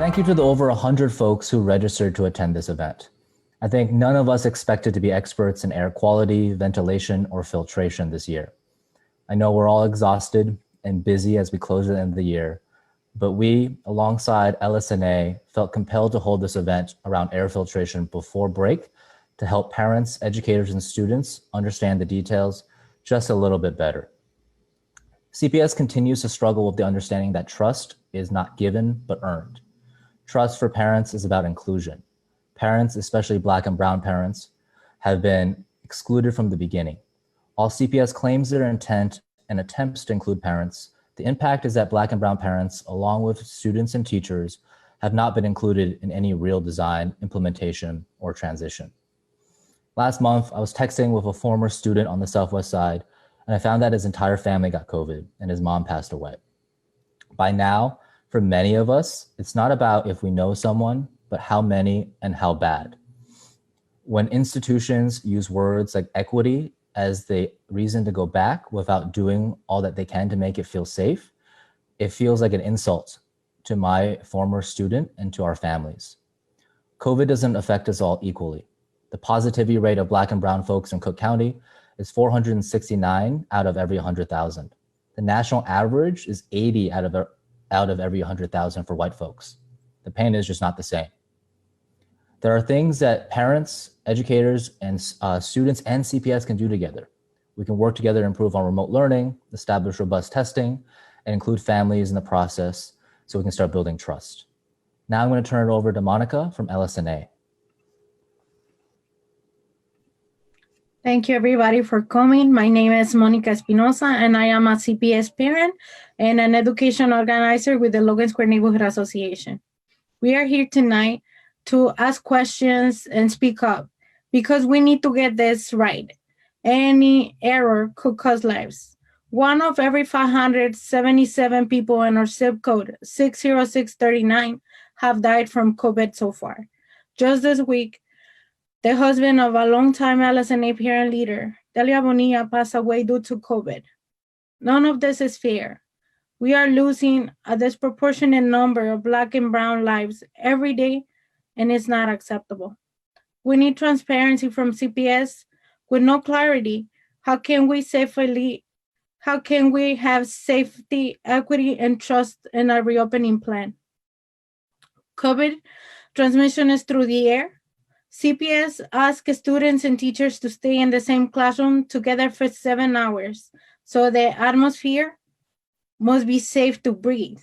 Thank you to the over 100 folks who registered to attend this event. I think none of us expected to be experts in air quality, ventilation, or filtration this year. I know we're all exhausted and busy as we close the end of the year, but we, alongside LSNA, felt compelled to hold this event around air filtration before break to help parents, educators, and students understand the details just a little bit better. CPS continues to struggle with the understanding that trust is not given, but earned. Trust for parents is about inclusion. Parents, especially Black and Brown parents, have been excluded from the beginning. While CPS claims their intent and attempts to include parents, the impact is that Black and Brown parents, along with students and teachers, have not been included in any real design, implementation, or transition. Last month, I was texting with a former student on the Southwest Side, and I found that his entire family got COVID and his mom passed away. By now, for many of us, it's not about if we know someone, but how many and how bad. When institutions use words like equity as the reason to go back without doing all that they can to make it feel safe, it feels like an insult to my former student and to our families. COVID doesn't affect us all equally. The positivity rate of Black and Brown folks in Cook County is 469 out of every 100,000. The national average is 80 out of every 100,000 for white folks. The pain is just not the same. There are things that parents, educators, and students and CPS can do together. We can work together to improve on remote learning, establish robust testing, and include families in the process so we can start building trust. Now I'm going to turn it over to Monica from LSNA. Thank you everybody for coming. My name is Monica Espinosa and I am a CPS parent and an education organizer with the Logan Square Neighborhood Association. We are here tonight to ask questions and speak up because we need to get this right. Any error could cost lives. One of every 577 people in our zip code 60639 have died from COVID so far. Just this week, the husband of a longtime LSNA parent leader, Delia Bonilla, passed away due to COVID. None of this is fair. We are losing a disproportionate number of Black and Brown lives every day, and it's not acceptable. We need transparency from CPS. With no clarity, how can we have safety, equity, and trust in our reopening plan? COVID transmission is through the air. CPS asks students and teachers to stay in the same classroom together for 7 hours, so the atmosphere must be safe to breathe.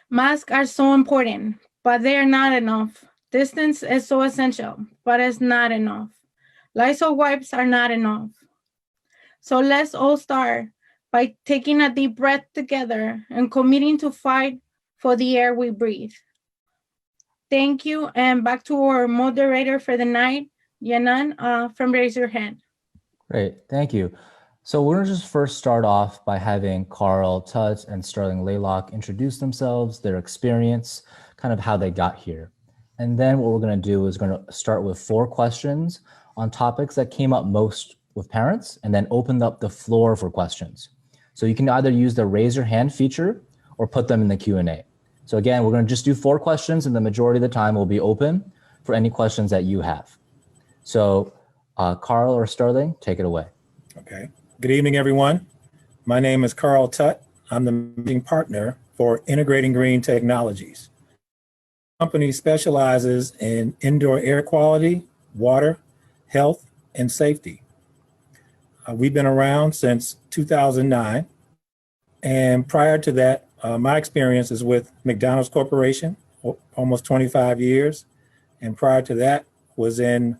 Masks are so important, but they are not enough. Distance is so essential, but it's not enough. Lysol wipes are not enough. So let's all start by taking a deep breath together and committing to fight for the air we breathe. Thank you, and back to our moderator for the night, Yanan from Raise Your Hand. Great, thank you. So we're gonna just first start off by having Carl Tutt and Sterling Laylock introduce themselves, their experience, kind of how they got here. And then what we're gonna do is gonna start with 4 questions on topics that came up most with parents and then open up the floor for questions. So you can either use the raise your hand feature or put them in the Q&A. So again, we're gonna just do 4 questions and the majority of the time will be open for any questions that you have. So Carl or Sterling, take it away. Okay. Good evening, everyone. My name is Carl Tutt. I'm the managing partner for Integrating Green Technologies. The company specializes in indoor air quality, water, health, and safety. We've been around since 2009. And prior to that, my experience is with McDonald's Corporation, almost 25 years. And prior to that was in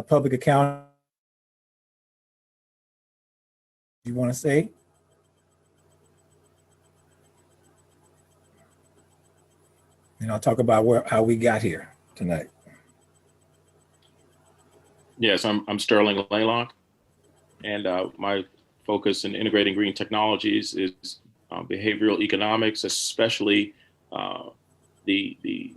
public accounting. You want to say? And I'll talk about how we got here tonight. Yes, I'm Sterling Laylock, and my focus in integrating green technologies is behavioral economics, especially the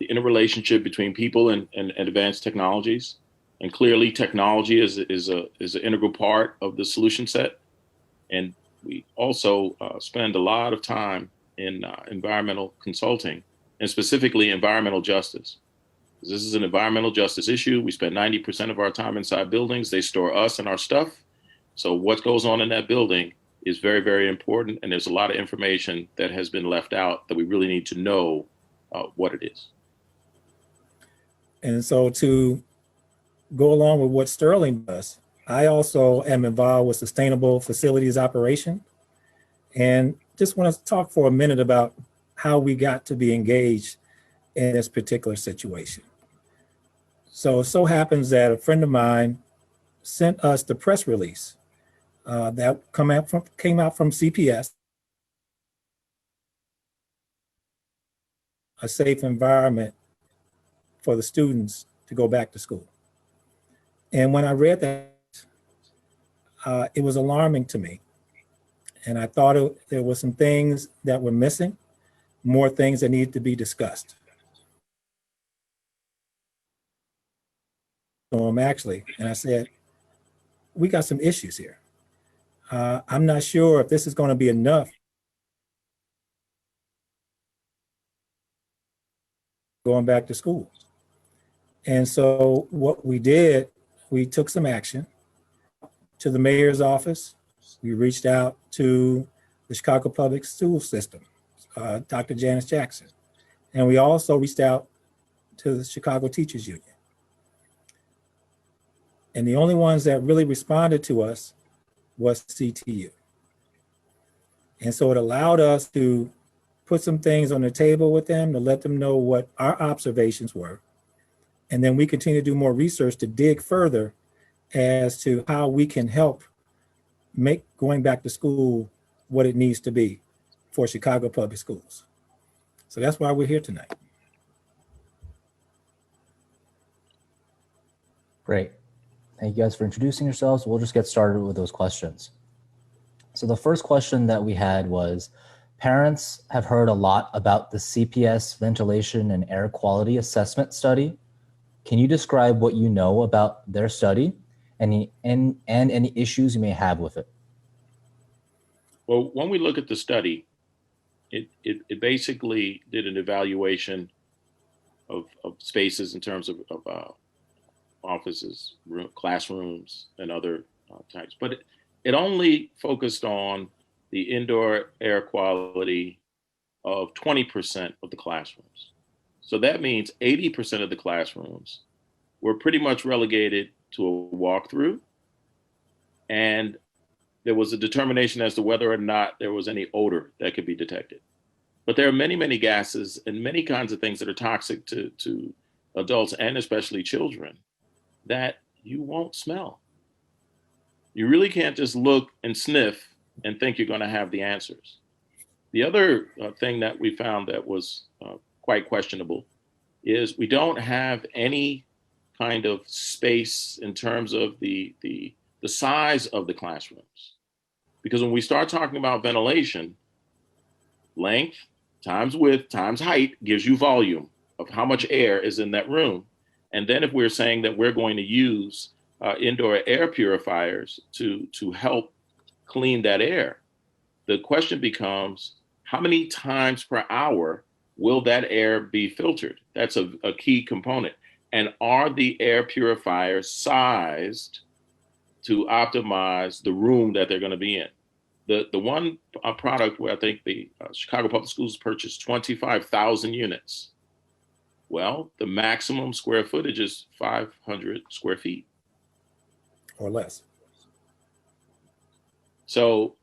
interrelationship between people and advanced technologies. And clearly, technology is an integral part of the solution set. And we also spend a lot of time in environmental consulting, and specifically environmental justice. This is an environmental justice issue. We spend 90% of our time inside buildings. They store us and our stuff. So what goes on in that building is very, very important. And there's a lot of information that has been left out that we really need to know what it is. And so to go along with what Sterling does, I also am involved with sustainable facilities operation. And just want to talk for a minute about how we got to be engaged in this particular situation. So it so happens that a friend of mine sent us the press release that came out from CPS, a safe environment for the students to go back to school. And when I read that, it was alarming to me. And I thought there were some things that were missing, more things that needed to be discussed. Actually, and I said, we got some issues here. I'm not sure if this is going to be enough going back to school. And so what we did, we took some action to the mayor's office. We reached out to the Chicago Public School System, Dr. Janice Jackson. And we also reached out to the Chicago Teachers Union. And the only ones that really responded to us was CTU. And so it allowed us to put some things on the table with them to let them know what our observations were. And then we continue to do more research to dig further as to how we can help make going back to school what it needs to be for Chicago Public Schools. So that's why we're here tonight. Great. Thank you guys for introducing yourselves. We'll just get started with those questions. So the first question that we had was, parents have heard a lot about the CPS ventilation and air quality assessment study. Can you describe what you know about their study and any issues you may have with it? Well, when we look at the study, it basically did an evaluation of spaces in terms of offices, classrooms, and other types. But it only focused on the indoor air quality of 20% of the classrooms. So that means 80% of the classrooms were pretty much relegated to a walkthrough. And there was a determination as to whether or not there was any odor that could be detected. But there are many, many gases and many kinds of things that are toxic to adults and especially children that you won't smell. You really can't just look and sniff and think you're going to have the answers. The other thing that we found that was quite questionable is we don't have any kind of space in terms of the size of the classrooms. Because when we start talking about ventilation, length times width times height gives you volume of how much air is in that room. And then if we're saying that we're going to use indoor air purifiers to help clean that air, the question becomes, how many times per hour will that air be filtered? That's a key component. And are the air purifiers sized to optimize the room that they're going to be in? The one product where I think the Chicago Public Schools purchased 25,000 units. Well, the maximum square footage is 500 square feet. Or less. So,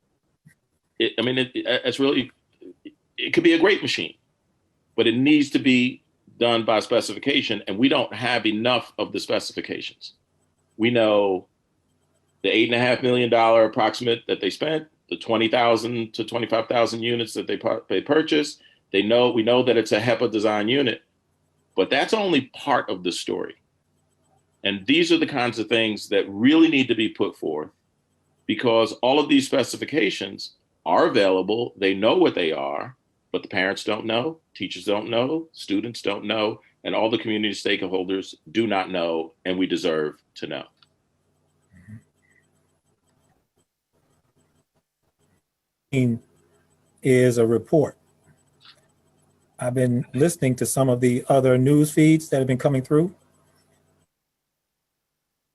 it's really, it could be a great machine, but it needs to be done by specification, and we don't have enough of the specifications. We know the $8.5 million approximate that they spent, the 20,000 to 25,000 units that they purchased. We know that it's a HEPA design unit, but that's only part of the story. And these are the kinds of things that really need to be put forth, because all of these specifications are available. They know what they are, but the parents don't know, teachers don't know, students don't know, and all the community stakeholders do not know, and we deserve to know. is a report. I've been listening to some of the other news feeds that have been coming through.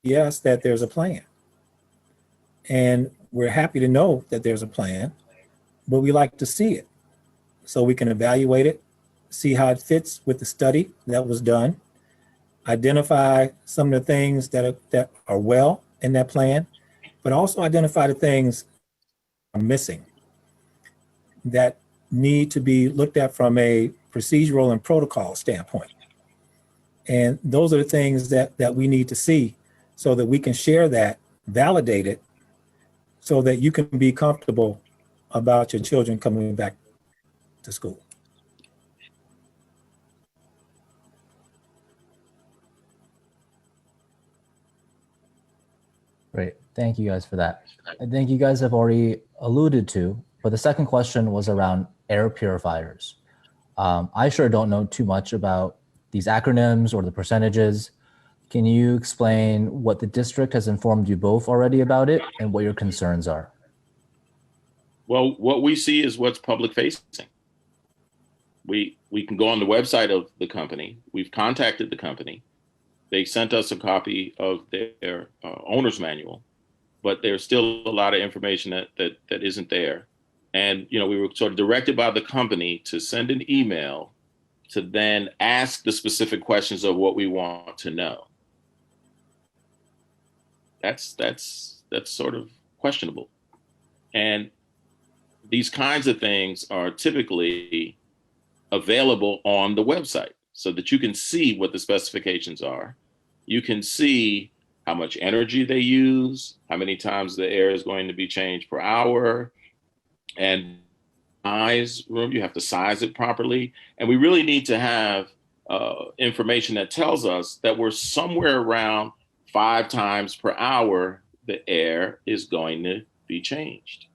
Yes, that there's a plan. And we're happy to know that there's a plan, but we like to see it so we can evaluate it, see how it fits with the study that was done, identify some of the things that are well in that plan, but also identify the things that are missing that need to be looked at from a procedural and protocol standpoint. And those are the things that we need to see so that we can share that, validate it, so that you can be comfortable about your children coming back to school. Great. Thank you guys for that. I think you guys have already alluded to, but the second question was around air purifiers. I sure don't know too much about these acronyms or the percentages. Can you explain what the district has informed you both already about it and what your concerns are? Well, what we see is what's public facing. We can go on the website of the company. We've contacted the company. They sent us a copy of their owner's manual, but there's still a lot of information that isn't there. And we were sort of directed by the company to send an email to then ask the specific questions of what we want to know. That's sort of questionable. And these kinds of things are typically available on the website so that you can see what the specifications are. You can see how much energy they use, how many times the air is going to be changed per hour, and size room, you have to size it properly. And we really need to have information that tells us that we're somewhere around 5 times per hour the air is going to be changed.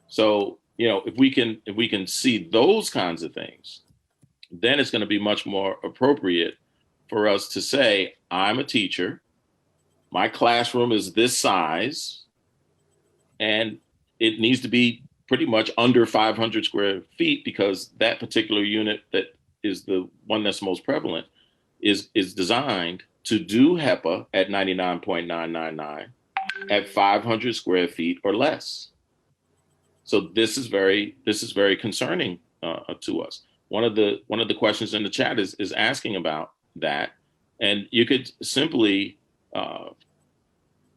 So, if we can see those kinds of things, then it's going to be much more appropriate for us to say, I'm a teacher, my classroom is this size, and it needs to be pretty much under 500 square feet because that particular unit that is the one that's most prevalent is designed to do HEPA at 99.999 at 500 square feet or less. So this is very concerning to us. One of the questions in the chat is asking about that, and you could simply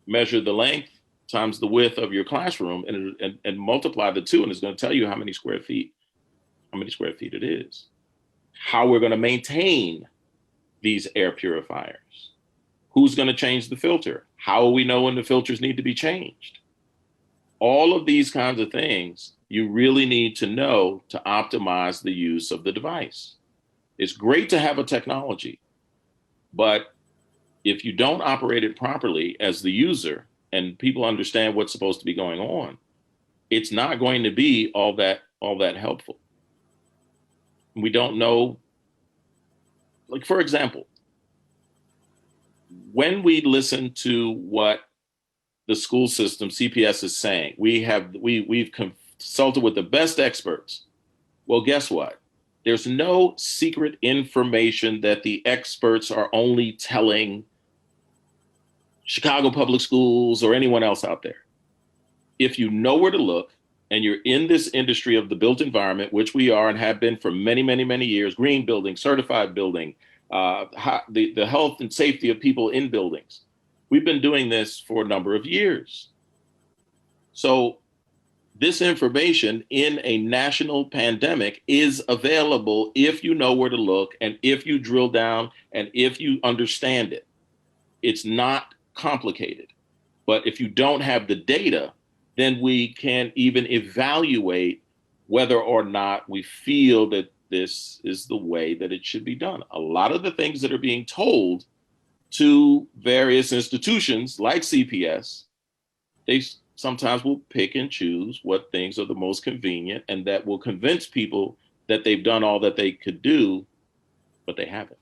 measure the length times the width of your classroom and multiply the two, and it's going to tell you how many square feet it is. How we're going to maintain these air purifiers. Who's going to change the filter? How will we know when the filters need to be changed? All of these kinds of things you really need to know to optimize the use of the device. It's great to have a technology, but if you don't operate it properly as the user and people understand what's supposed to be going on, it's not going to be all that helpful. We don't know, like, for example, when we listen to what the school system, CPS, is saying, we've consulted with the best experts. Well, guess what? There's no secret information that the experts are only telling Chicago Public Schools or anyone else out there. If you know where to look and you're in this industry of the built environment, which we are and have been for many, many, many years, green building, certified building, the health and safety of people in buildings. We've been doing this for a number of years. So this information in a national pandemic is available if you know where to look and if you drill down and if you understand it. It's not complicated. But if you don't have the data, then we can't even evaluate whether or not we feel that this is the way that it should be done. A lot of the things that are being told to various institutions like CPS, they sometimes will pick and choose what things are the most convenient, and that will convince people that they've done all that they could do, but they haven't.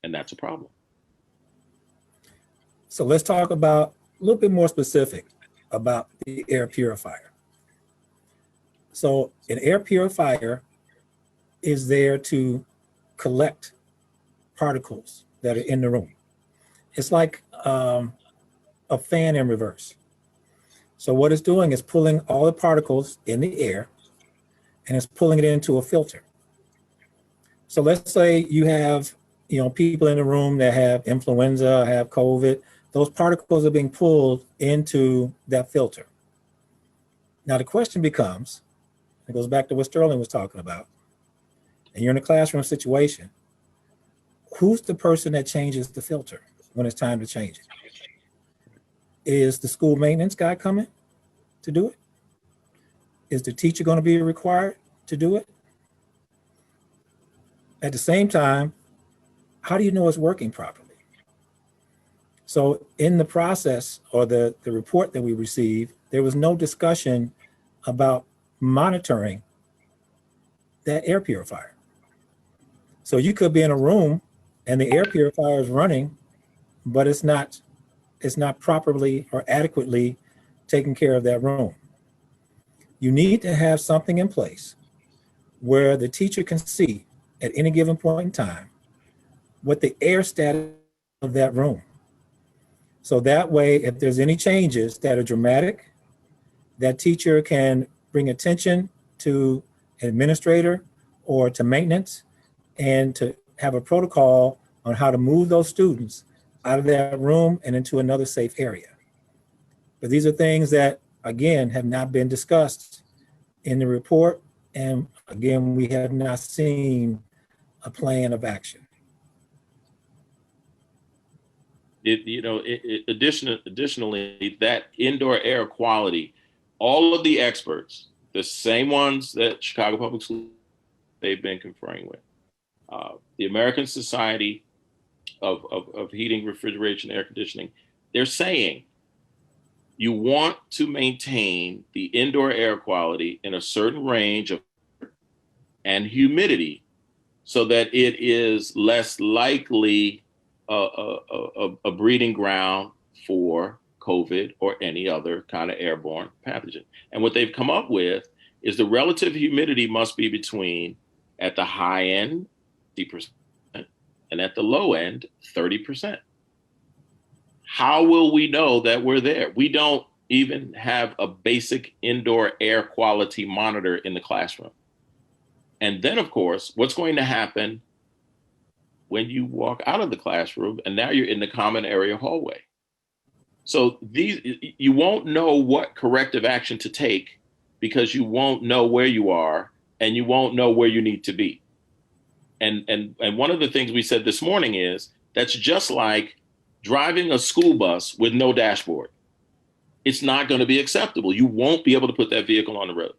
And that's a problem. So let's talk about a little bit more specific about the air purifier. So an air purifier is there to collect particles that are in the room. It's like a fan in reverse. So what it's doing is pulling all the particles in the air and it's pulling it into a filter. So let's say you have, people in the room that have influenza, have COVID, those particles are being pulled into that filter. Now the question becomes, it goes back to what Sterling was talking about, and you're in a classroom situation, who's the person that changes the filter when it's time to change it? Is the school maintenance guy coming to do it? Is the teacher going to be required to do it? At the same time, how do you know it's working properly? So in the process or the report that we received, there was no discussion about monitoring that air purifier. So you could be in a room and the air purifier is running, but it's not properly or adequately taking care of that room. You need to have something in place where the teacher can see at any given point in time what the air status of that room. So that way, if there's any changes that are dramatic, that teacher can bring attention to an administrator or to maintenance and to have a protocol on how to move those students out of that room and into another safe area. But these are things that, again, have not been discussed in the report. And again, we have not seen a plan of action. Additionally, that indoor air quality, all of the experts, the same ones that Chicago Public Schools they've been conferring with, the American Society of Heating, Refrigeration, Air Conditioning, they're saying you want to maintain the indoor air quality in a certain range of and humidity so that it is less likely a breeding ground for COVID or any other kind of airborne pathogen. And what they've come up with is the relative humidity must be between, at the high end, 50%, and at the low end, 30%. How will we know that we're there? We don't even have a basic indoor air quality monitor in the classroom. And then, of course, what's going to happen when you walk out of the classroom and now you're in the common area hallway? So you won't know what corrective action to take because you won't know where you are and you won't know where you need to be. And one of the things we said this morning is that's just like driving a school bus with no dashboard. It's not going to be acceptable. You won't be able to put that vehicle on the road.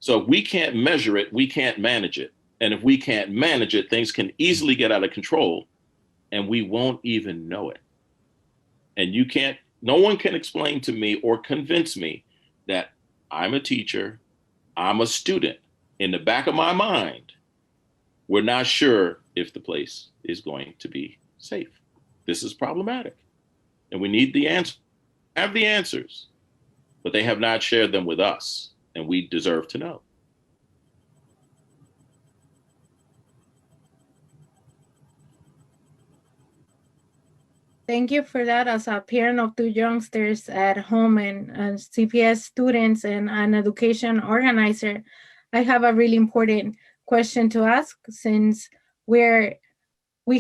So if we can't measure it, we can't manage it. And if we can't manage it, things can easily get out of control and we won't even know it. And no one can explain to me or convince me that I'm a teacher, I'm a student. In the back of my mind, we're not sure if the place is going to be safe. This is problematic. And we need the answer, have the answers, but they have not shared them with us, and we deserve to know. Thank you for that. As a parent of 2 youngsters at home and CPS students and an education organizer, I have a really important question to ask, since we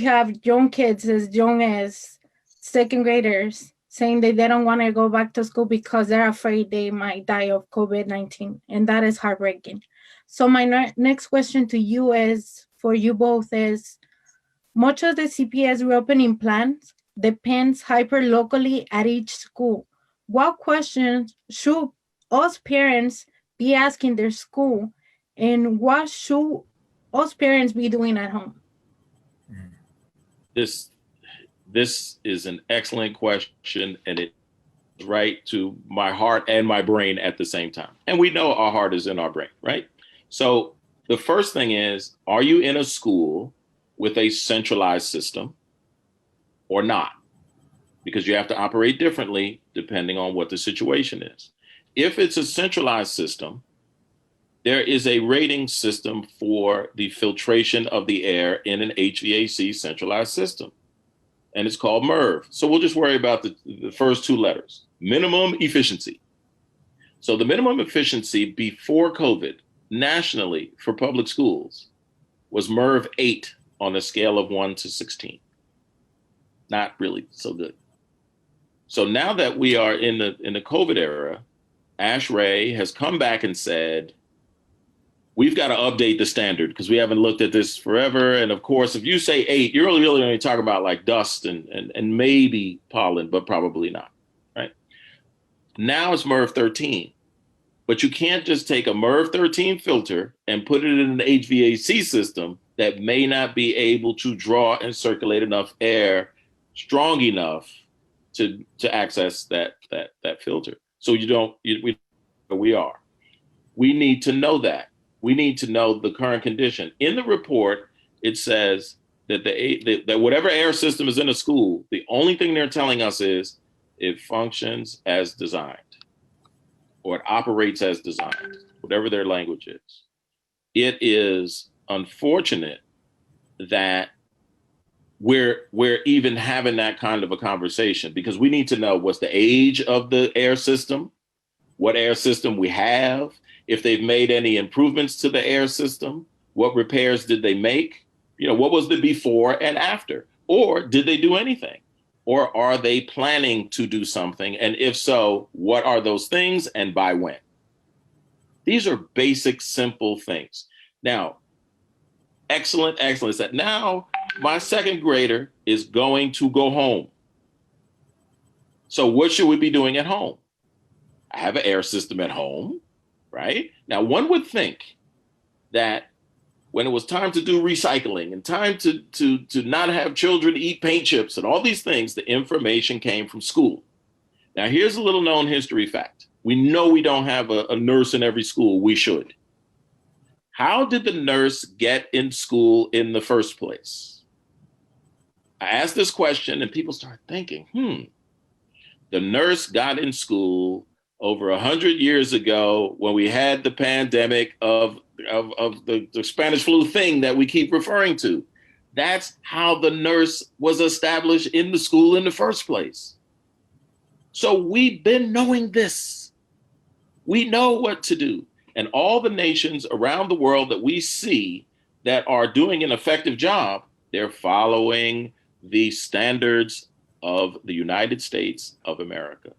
have young kids as young as 2nd graders saying that they don't want to go back to school because they're afraid they might die of COVID-19, and that is heartbreaking. So my next question to you is, for you both, is much of the CPS reopening plans depends hyper-locally at each school. What questions should us parents be asking their school, and what should us parents be doing at home? This is an excellent question, and it's right to my heart and my brain at the same time. And we know our heart is in our brain, right? So the first thing is, are you in a school with a centralized system or not? Because you have to operate differently depending on what the situation is. If it's a centralized system, there is a rating system for the filtration of the air in an HVAC centralized system, and it's called MERV. So we'll just worry about the first two letters, minimum efficiency. So the minimum efficiency before COVID nationally for public schools was MERV 8 on a scale of 1 to 16. Not really so good. So now that we are in the COVID era, ASHRAE has come back and said, we've got to update the standard because we haven't looked at this forever. And of course, if you say 8, you're really only talking about like dust and maybe pollen, but probably not, right? Now it's MERV 13, but you can't just take a MERV 13 filter and put it in an HVAC system that may not be able to draw and circulate enough air strong enough to access that filter. So we are. We need to know that. We need to know the current condition. In the report, it says that that whatever air system is in a school, the only thing they're telling us is it functions as designed, or it operates as designed, whatever their language is. It is unfortunate that we're even having that kind of a conversation, because we need to know what's the age of the air system, what air system we have, if they've made any improvements to the air system, what repairs did they make, what was the before and after, or did they do anything, or are they planning to do something? And if so, what are those things and by when? These are basic, simple things. Now, excellent. That now my second grader is going to go home. So what should we be doing at home? I have an air system at home, right? Now, one would think that when it was time to do recycling and time to not have children eat paint chips and all these things, the information came from school. Now, here's a little known history fact. We know we don't have a nurse in every school. We should. How did the nurse get in school in the first place? I asked this question and people start thinking, the nurse got in school over 100 years ago when we had the pandemic of the Spanish flu thing that we keep referring to. That's how the nurse was established in the school in the first place. So we've been knowing this. We know what to do. And all the nations around the world that we see that are doing an effective job, they're following the standards of the United States of America.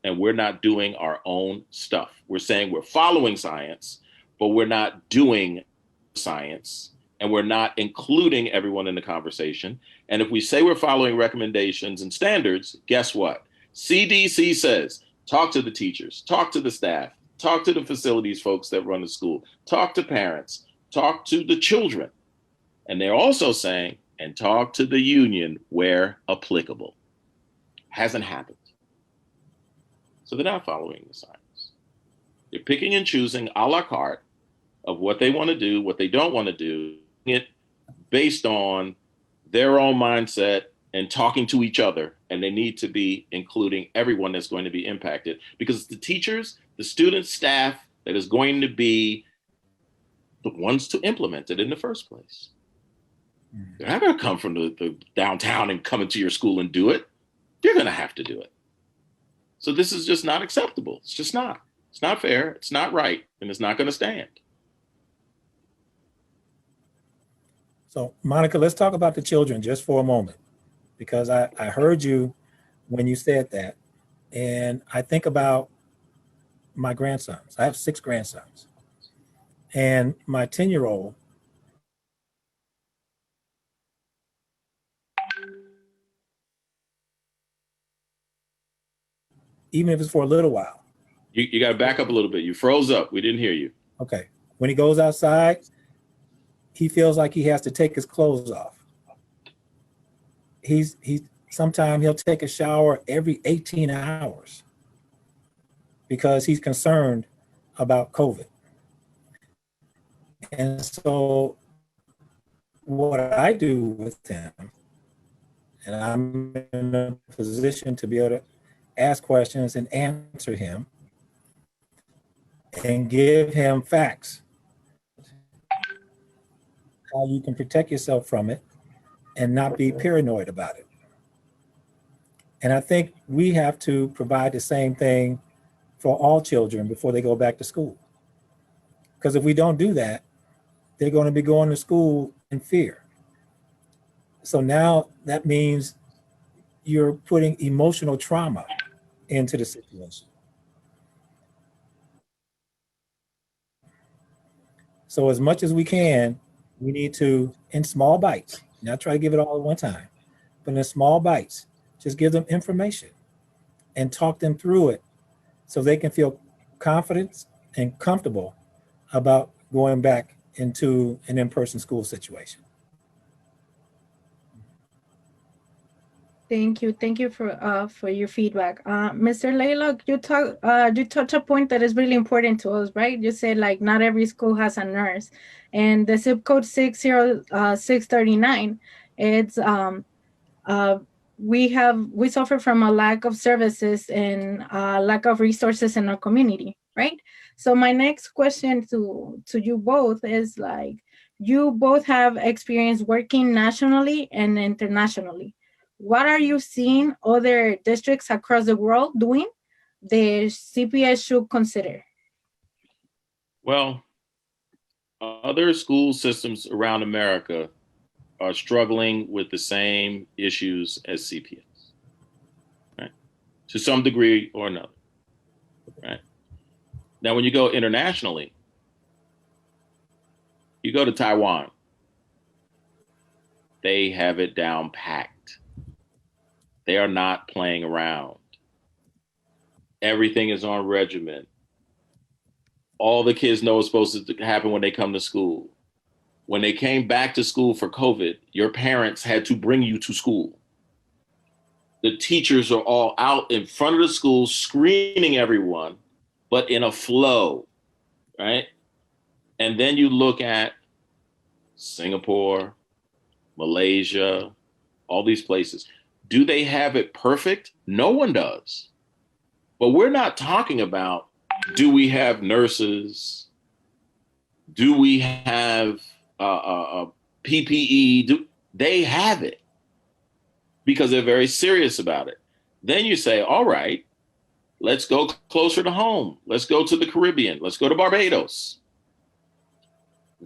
And we're not doing our own stuff. We're saying we're following science, but we're not doing science, and we're not including everyone in the conversation. And if we say we're following recommendations and standards, guess what? CDC says, talk to the teachers, talk to the staff, talk to the facilities folks that run the school, talk to parents, talk to the children. And they're also saying, and talk to the union where applicable. Hasn't happened. So they're not following the science. They're picking and choosing a la carte of what they want to do, what they don't want to do, it based on their own mindset and talking to each other. And they need to be including everyone that's going to be impacted, because it's the teachers, the students, staff that is going to be the ones to implement it in the first place. They're not going to come from the downtown and come into your school and do it. You're going to have to do it. So this is just not acceptable. It's just not. It's not fair. It's not right. And it's not going to stand. So Monica, let's talk about the children just for a moment, because I heard you when you said that. And I think about my grandsons. I have 6 grandsons. And my 10-year-old, even if it's for a little while. You got to back up a little bit. You froze up. We didn't hear you. Okay. When he goes outside, he feels like he has to take his clothes off. Sometimes he'll take a shower every 18 hours because he's concerned about COVID. And so what I do with him, and I'm in a position to be able to ask questions and answer him, and give him facts, how you can protect yourself from it and not be paranoid about it. And I think we have to provide the same thing for all children before they go back to school. Because if we don't do that, they're going to be going to school in fear. So now that means you're putting emotional trauma into the situation. So as much as we can, we need to, in small bites, not try to give it all at one time, but in small bites, just give them information and talk them through it so they can feel confident and comfortable about going back into an in-person school situation. Thank you for your feedback. Mr. Laylock, you touch a point that is really important to us, right? You said like not every school has a nurse, and the zip code 60639, it's we suffer from a lack of services and lack of resources in our community, right? So my next question to you both is like, you both have experience working nationally and internationally. What are you seeing other districts across the world doing the CPS should consider? Well, other school systems around America are struggling with the same issues as CPS, right? To some degree or another, right? Now, when you go internationally, you go to Taiwan, they have it down packed. They are not playing around. Everything is on regimen. All the kids know what's supposed to happen when they come to school. When they came back to school for COVID, your parents had to bring you to school. The teachers are all out in front of the school screening everyone, but in a flow, right? And then you look at Singapore, Malaysia, all these places. Do they have it perfect? No one does. But we're not talking about, do we have nurses? Do we have PPE? They have it because they're very serious about it. Then you say, all right, let's go closer to home. Let's go to the Caribbean. Let's go to Barbados.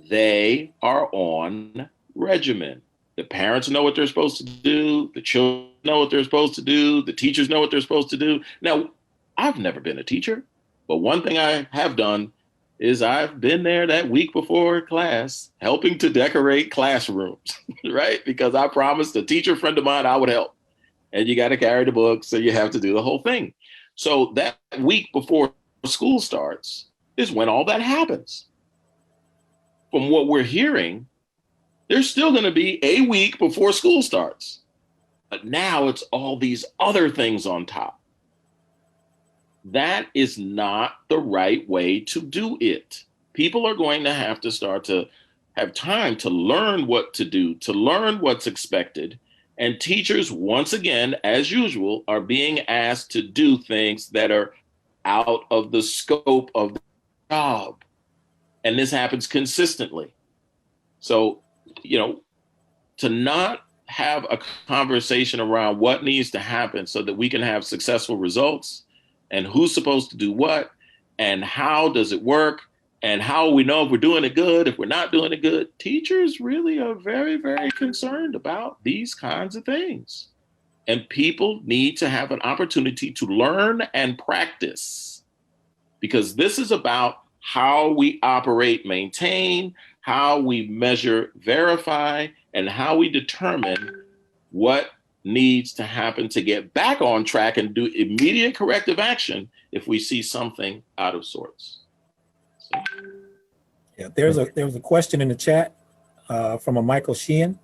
They are on regimen. The parents know what they're supposed to do. The children know what they're supposed to do. The teachers know what they're supposed to do. Now, I've never been a teacher, but one thing I have done is I've been there that week before class helping to decorate classrooms, right? Because I promised a teacher friend of mine I would help. And you got to carry the books, so you have to do the whole thing. So that week before school starts is when all that happens. From what we're hearing, there's still going to be a week before school starts. But now it's all these other things on top. That is not the right way to do it. People are going to have to start to have time to learn what to do, to learn what's expected. And teachers, once again, as usual, are being asked to do things that are out of the scope of the job. And this happens consistently. So, to not have a conversation around what needs to happen so that we can have successful results and who's supposed to do what and how does it work and how we know if we're doing it good, if we're not doing it good. Teachers really are very, very concerned about these kinds of things. And people need to have an opportunity to learn and practice, because this is about how we operate, maintain, how we measure, verify, and how we determine what needs to happen to get back on track and do immediate corrective action if we see something out of sorts. So. Yeah, there was a question in the chat from a Michael Sheehan.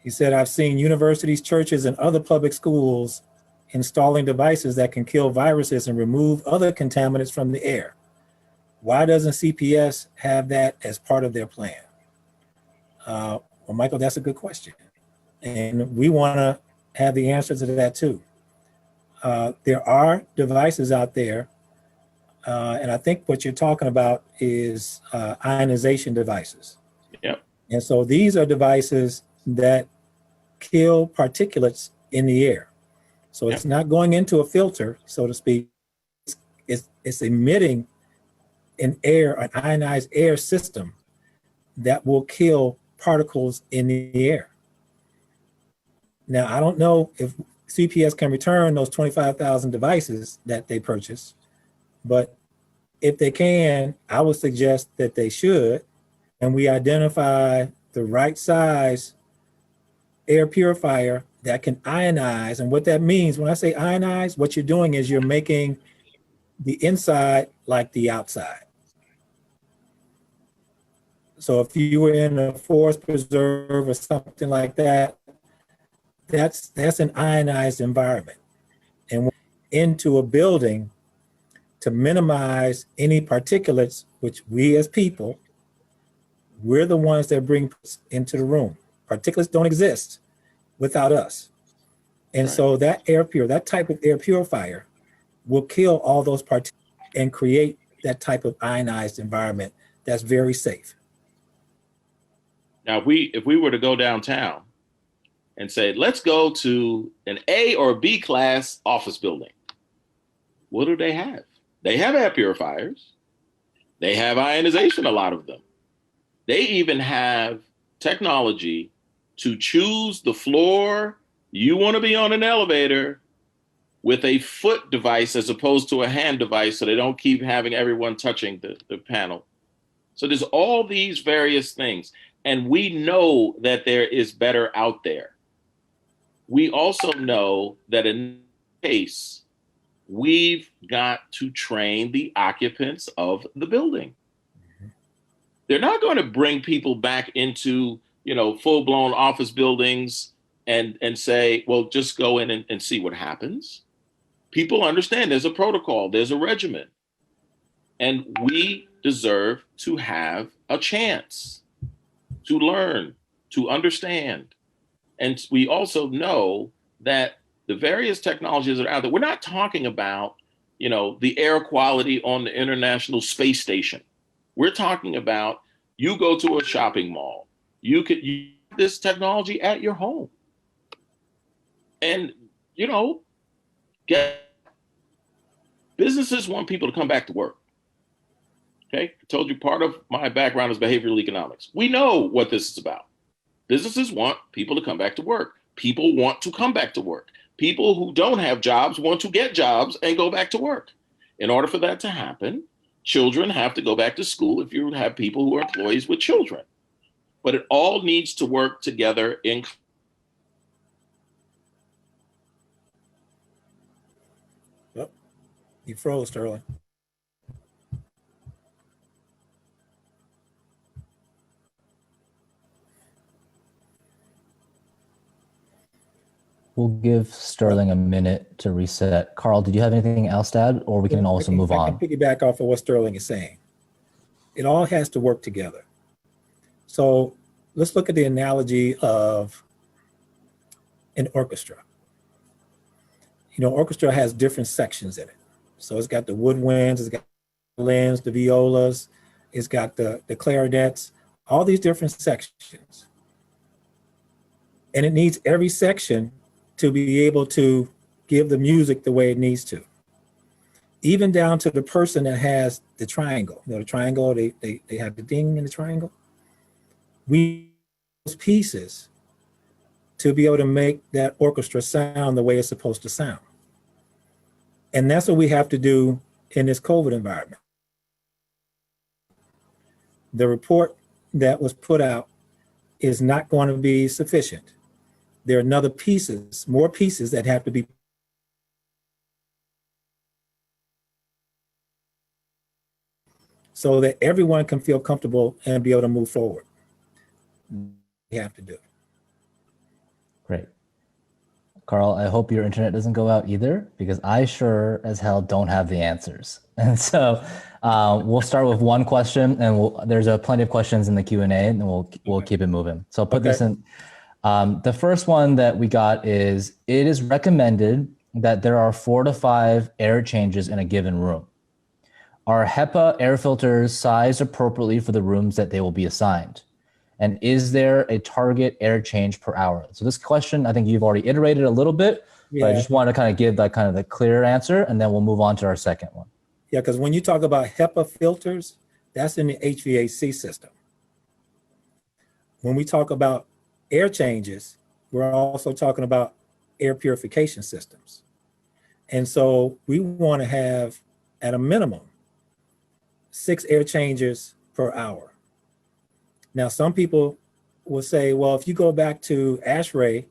He said, I've seen universities, churches, and other public schools installing devices that can kill viruses and remove other contaminants from the air. Why doesn't CPS have that as part of their plan? Well, Michael, that's a good question. And we want to have the answer to that too. There are devices out there And I think what you're talking about is ionization devices. Yep. And so these are devices that kill particulates in the air. So it's not going into a filter, so to speak. It's emitting an ionized air system that will kill particles in the air. Now, I don't know if CPS can return those 25,000 devices that they purchased, but if they can, I would suggest that they should, and we identify the right size air purifier that can ionize. And what that means, when I say ionize, what you're doing is you're making the inside like the outside. So if you were in a forest preserve or something like that, that's an ionized environment. And into a building to minimize any particulates, which we as people, we're the ones that bring into the room. Particulates don't exist without us. And so that that type of air purifier will kill all those particulates and create that type of ionized environment that's very safe. Now, if we were to go downtown and say, let's go to an A or B class office building, what do they have? They have air purifiers. They have ionization, a lot of them. They even have technology to choose the floor you want to be on an elevator with a foot device as opposed to a hand device, so they don't keep having everyone touching the panel. So there's all these various things. And we know that there is better out there. We also know that in this case, we've got to train the occupants of the building. They're not going to bring people back into, full-blown office buildings and say, well, just go in and see what happens. People understand there's a protocol, there's a regimen, and we deserve to have a chance to learn, to understand. And we also know that the various technologies that are out there, we're not talking about, the air quality on the International Space Station. We're talking about, you go to a shopping mall, you could use this technology at your home. And, businesses want people to come back to work. Okay, I told you part of my background is behavioral economics. We know what this is about. Businesses want people to come back to work. People want to come back to work. People who don't have jobs want to get jobs and go back to work. In order for that to happen, children have to go back to school if you have people who are employees with children. But it all needs to work together in. Oh, you froze, Sterling. We'll give Sterling a minute to reset. Carl, did you have anything else to add, or we can also move on? I can piggyback off of what Sterling is saying. It all has to work together. So let's look at the analogy of an orchestra. Orchestra has different sections in it. So it's got the woodwinds, it's got the violins, the violas, it's got the clarinets, all these different sections. And it needs every section to be able to give the music the way it needs to. Even down to the person that has the triangle. The triangle, they have the ding in the triangle. We need those pieces to be able to make that orchestra sound the way it's supposed to sound. And that's what we have to do in this COVID environment. The report that was put out is not going to be sufficient. There are more pieces that have to be so that everyone can feel comfortable and be able to move forward. We have to do it. Great. Carl, I hope your internet doesn't go out either, because I sure as hell don't have the answers. And so we'll start with one question, and there's plenty of questions in the Q&A, and we'll keep it moving. So I'll put this in. The first one that we got is, it is recommended that there are 4 to 5 air changes in a given room. Are HEPA air filters sized appropriately for the rooms that they will be assigned? And is there a target air change per hour? So this question, I think you've already iterated a little bit, but I just want to kind of give that kind of the clear answer, and then we'll move on to our second one. Yeah, because when you talk about HEPA filters, that's in the HVAC system. When we talk about air changes, we're also talking about air purification systems. And so we want to have, at a minimum, 6 air changes per hour. Now, some people will say, well, if you go back to ASHRAE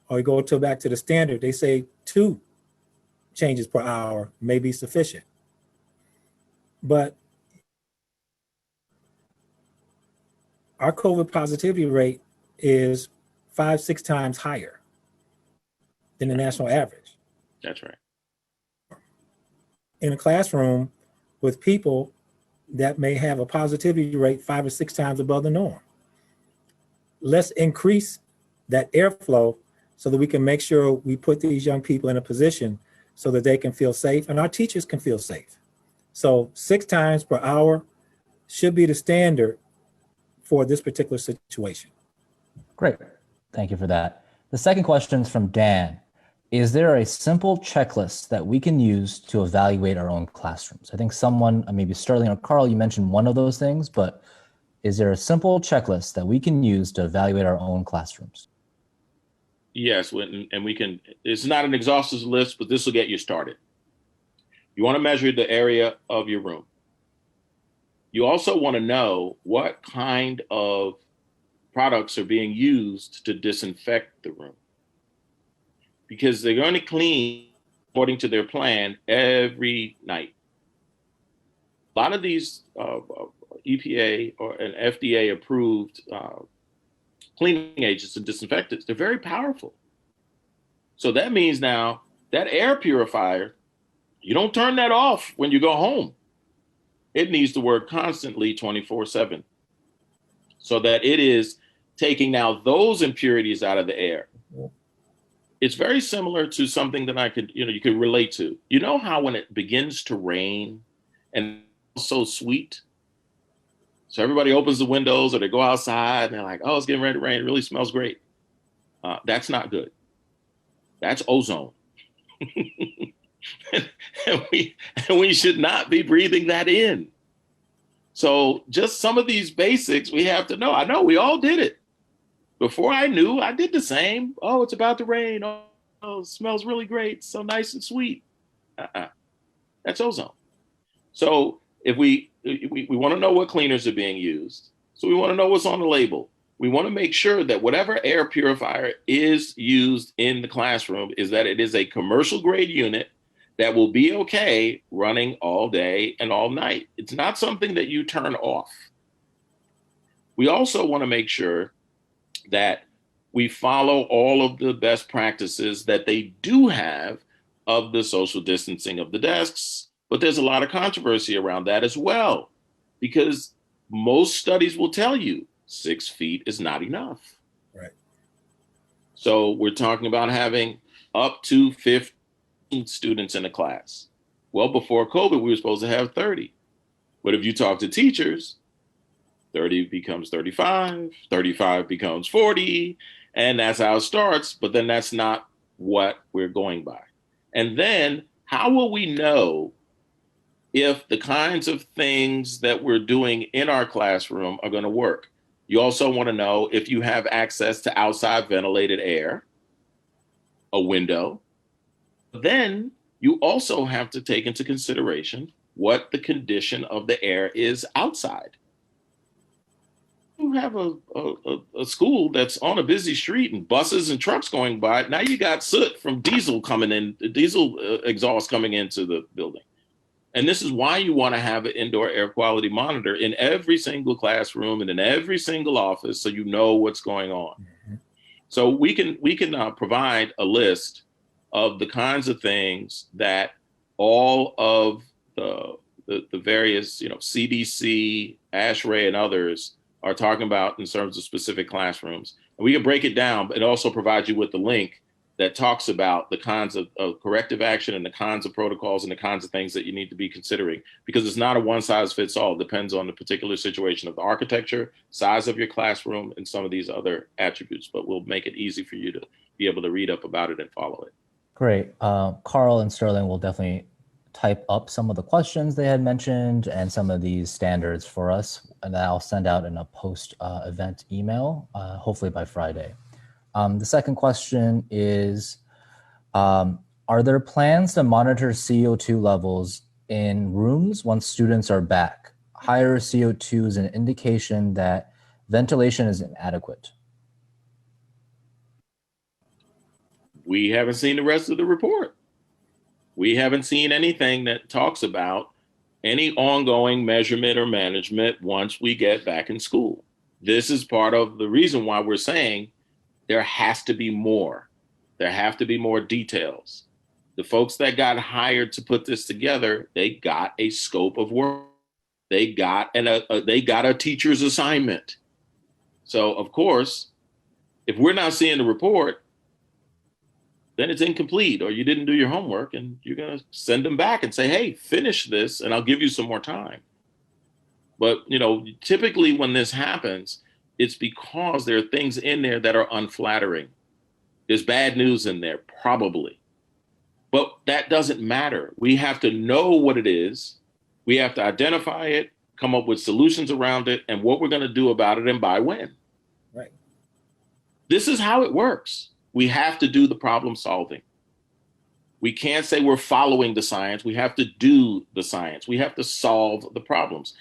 or you go back to the standard, they say 2 changes per hour may be sufficient. But our COVID positivity rate is 5-6 times higher than the national average. That's right. In a classroom with people that may have a positivity rate 5 or 6 times above the norm. Let's increase that airflow so that we can make sure we put these young people in a position so that they can feel safe and our teachers can feel safe. So 6 times per hour should be the standard for this particular situation. Great. Thank you for that. The second question is from Dan. Is there a simple checklist that we can use to evaluate our own classrooms? I think someone, maybe Sterling or Carl, you mentioned one of those things, but is there a simple checklist that we can use to evaluate our own classrooms? Yes, and we can, it's not an exhaustive list, but this will get you started. You want to measure the area of your room. You also want to know what kind of products are being used to disinfect the room, because they're going to clean according to their plan every night. A lot of these EPA or an FDA approved cleaning agents and disinfectants, they're very powerful. So that means now that air purifier, you don't turn that off when you go home. It needs to work constantly 24/7 so that it is taking now those impurities out of the air. It's very similar to something that you could relate to. You know how when it begins to rain and it's so sweet, so everybody opens the windows or they go outside and they're like, oh, it's getting ready to rain. It really smells great. That's not good. That's ozone. and we should not be breathing that in. So just some of these basics we have to know. I know we all did it. Before I knew, I did the same. Oh, it's about to rain. Oh, it smells really great. So nice and sweet. That's ozone. So if we want to know what cleaners are being used, so we want to know what's on the label. We want to make sure that whatever air purifier is used in the classroom is that it is a commercial grade unit that will be okay running all day and all night. It's not something that you turn off. We also want to make sure that we follow all of the best practices that they do have of the social distancing of the desks, but there's a lot of controversy around that as well, because most studies will tell you 6 feet is not enough. Right. So we're talking about having up to 15 students in a class. Well, before COVID, we were supposed to have 30. But if you talk to teachers, 30 becomes 35, 35 becomes 40, and that's how it starts. But then that's not what we're going by. And then how will we know if the kinds of things that we're doing in our classroom are going to work? You also want to know if you have access to outside ventilated air, a window. Then you also have to take into consideration what the condition of the air is outside. You have a school that's on a busy street and buses and trucks going by. Now you got soot from diesel coming in, diesel exhaust coming into the building. And this is why you want to have an indoor air quality monitor in every single classroom and in every single office, so you know what's going on. Mm-hmm. So we can provide a list of the kinds of things that all of the various, CDC, ASHRAE, and others are talking about in terms of specific classrooms. And we can break it down, but it also provides you with the link that talks about the kinds of corrective action and the kinds of protocols and the kinds of things that you need to be considering, because it's not a one size fits all. It depends on the particular situation of the architecture, size of your classroom, and some of these other attributes, but we'll make it easy for you to be able to read up about it and follow it. Great. Carl and Sterling will definitely type up some of the questions they had mentioned and some of these standards for us, and I'll send out in a post-event email, hopefully by Friday. The second question is, are there plans to monitor CO2 levels in rooms once students are back? Higher CO2 is an indication that ventilation is inadequate. We haven't seen the rest of the report. We haven't seen anything that talks about any ongoing measurement or management once we get back in school. This is part of the reason why we're saying there has to be more. There have to be more details. The folks that got hired to put this together, they got a scope of work. They got a teacher's assignment. So of course, if we're not seeing the report, then it's incomplete, or you didn't do your homework, and you're gonna send them back and say, hey, finish this and I'll give you some more time. But typically when this happens, it's because there are things in there that are unflattering. There's bad news in there, probably. But that doesn't matter. We have to know what it is. We have to identify it, come up with solutions around it, and what we're going to do about it and by when. Right. This is how it works. We have to do the problem solving. We can't say we're following the science. We have to do the science. We have to solve the problems.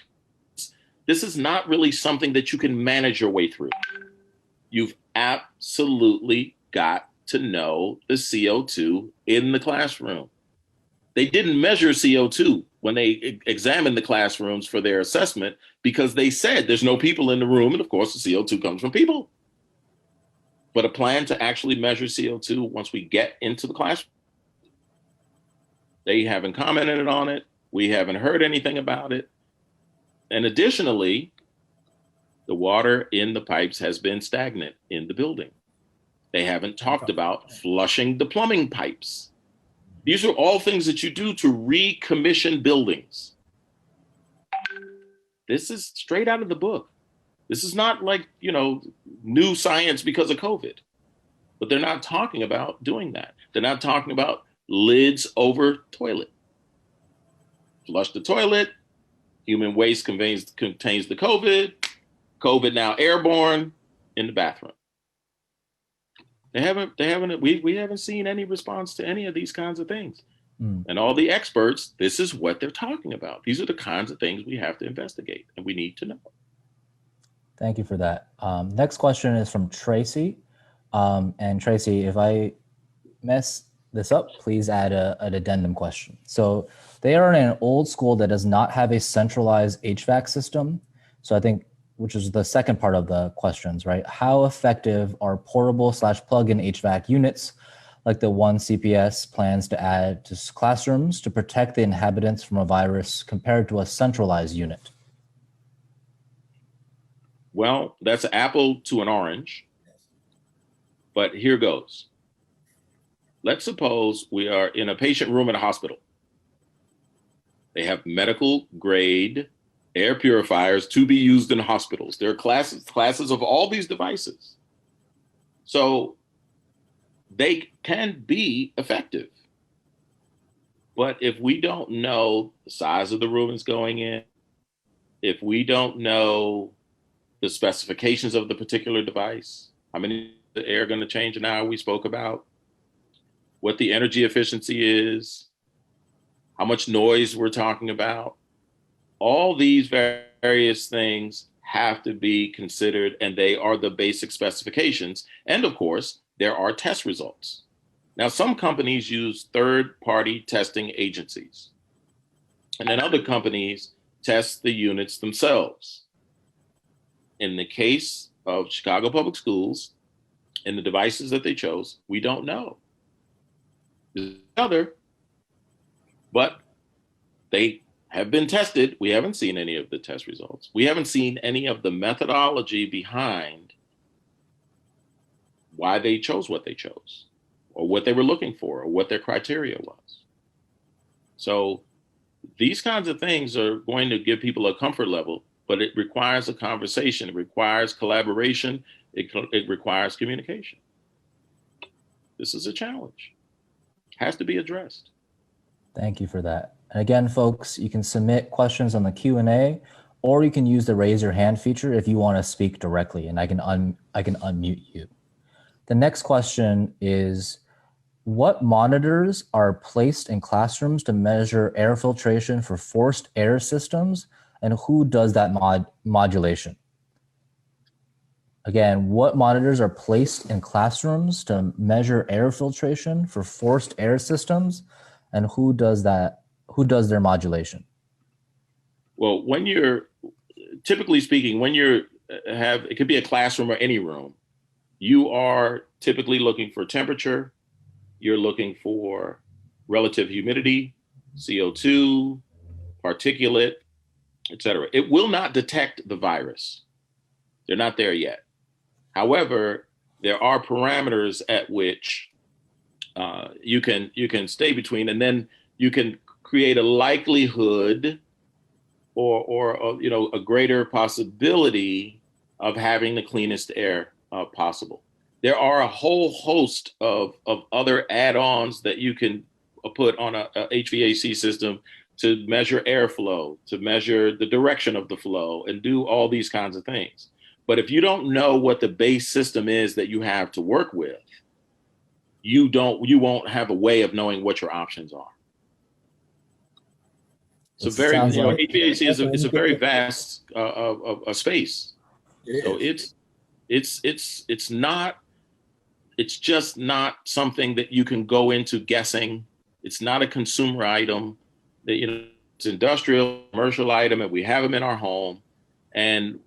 This is not really something that you can manage your way through. You've absolutely got to know the CO2 in the classroom. They didn't measure CO2 when they examined the classrooms for their assessment because they said there's no people in the room. And of course, the CO2 comes from people. But a plan to actually measure CO2 once we get into the classroom, they haven't commented on it. We haven't heard anything about it. And additionally, the water in the pipes has been stagnant in the building. They haven't talked about flushing the plumbing pipes. These are all things that you do to recommission buildings. This is straight out of the book. This is not like, new science because of COVID, but they're not talking about doing that. They're not talking about lids over toilet. Flush the toilet. Human waste contains the COVID. COVID now airborne in the bathroom. We haven't seen any response to any of these kinds of things. And all the experts, this is what they're talking about. These are the kinds of things we have to investigate and we need to know. Thank you for that. Next question is from Tracy. And Tracy, if I mess this up, please add an addendum question. So they are in an old school that does not have a centralized HVAC system. So I think, which is the second part of the questions, right? How effective are portable/plug-in HVAC units like the one CPS plans to add to classrooms to protect the inhabitants from a virus compared to a centralized unit? Well, that's an apple to an orange, but here goes. Let's suppose we are in a patient room at a hospital. They have medical grade air purifiers to be used in hospitals. There are classes of all these devices. So they can be effective. But if we don't know the size of the room it's going in, if we don't know the specifications of the particular device, how many the air going to change an hour we spoke about, what the energy efficiency is, how much noise we're talking about, all these various things have to be considered, and they are the basic specifications. And of course, there are test results. Now, some companies use third-party testing agencies, and then other companies test the units themselves. In the case of Chicago Public Schools and the devices that they chose, we don't know. But they have been tested. We haven't seen any of the test results. We haven't seen any of the methodology behind why they chose what they chose, or what they were looking for or what their criteria was. So these kinds of things are going to give people a comfort level, but it requires a conversation. It requires collaboration. It requires communication. This is a challenge. It has to be addressed. Thank you for that. And again, folks, you can submit questions on the Q&A, or you can use the raise your hand feature if you want to speak directly, and I can unmute you. The next question is, what monitors are placed in classrooms to measure air filtration for forced air systems, and who does that modulation? Again, what monitors are placed in classrooms to measure air filtration for forced air systems, and who does their modulation? Well, typically speaking, it could be a classroom or any room, you are typically looking for temperature, you're looking for relative humidity, CO2, particulate, et cetera. It will not detect the virus. They're not there yet. However, there are parameters at which you can stay between, and then you can create a likelihood or a greater possibility of having the cleanest air possible. There are a whole host of other add-ons that you can put on a HVAC system to measure airflow, to measure the direction of the flow, and do all these kinds of things. But if you don't know what the base system is that you have to work with, you won't have a way of knowing what your options are. So HVAC is a very vast a space. So it's just not something that you can go into guessing. It's not a consumer item. It's industrial, commercial item, and we have them in our home. And